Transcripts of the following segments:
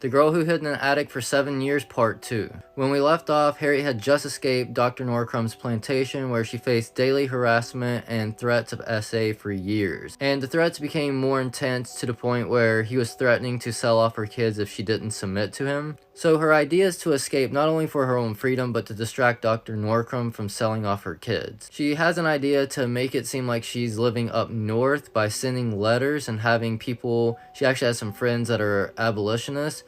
The Girl Who Hid in the Attic for 7 Years Part 2. When we left off, Harriet had just escaped Dr. Norcrum's plantation where she faced daily harassment and threats of SA for years. And the threats became more intense to the point where he was threatening to sell off her kids if she didn't submit to him. So her idea is to escape not only for her own freedom but to distract Dr. Norcrum from selling off her kids. She has an idea to make it seem like she's living up north by sending letters and having people, she actually has some friends that are abolitionists,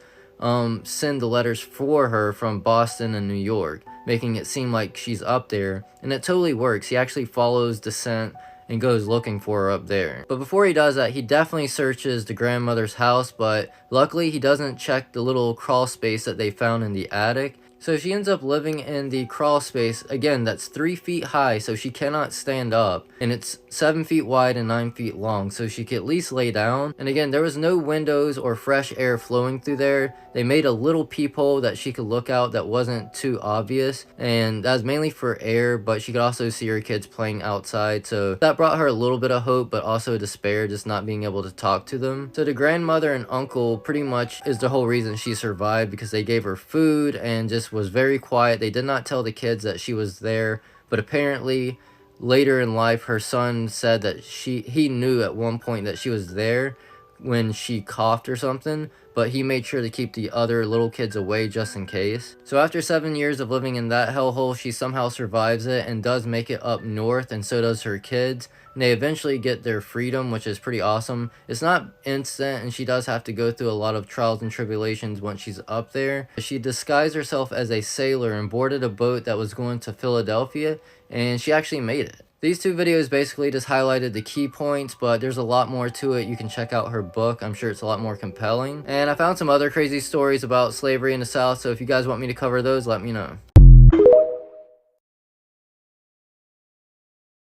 send the letters for her from Boston and New York, making it seem like she's up there, and it totally works. He actually follows the scent and goes looking for her up there. But before he does that, he definitely searches the grandmother's house, but luckily he doesn't check the little crawl space that they found in the attic. So she ends up living in the crawl space, again, that's 3 feet high, so she cannot stand up, and it's 7 feet wide and 9 feet long, so she could at least lay down. And again, there was no windows or fresh air flowing through there. They made a little peephole that she could look out that wasn't too obvious, and that was mainly for air, but she could also see her kids playing outside, so that brought her a little bit of hope, but also despair, just not being able to talk to them. So the grandmother and uncle pretty much is the whole reason she survived, because they gave her food and just was very quiet. They did not tell the kids that she was there, but apparently later in life her son said that he knew at one point that she was there when she coughed or something, but he made sure to keep the other little kids away just in case. So after 7 years of living in that hellhole, she somehow survives it and does make it up north, and so does her kids. And they eventually get their freedom, which is pretty awesome. It's not instant, and she does have to go through a lot of trials and tribulations once she's up there. She disguised herself as a sailor and boarded a boat that was going to Philadelphia, and she actually made it. These two videos basically just highlighted the key points, but there's a lot more to it. You can check out her book. I'm sure it's a lot more compelling. And I found some other crazy stories about slavery in the South, so if you guys want me to cover those, let me know.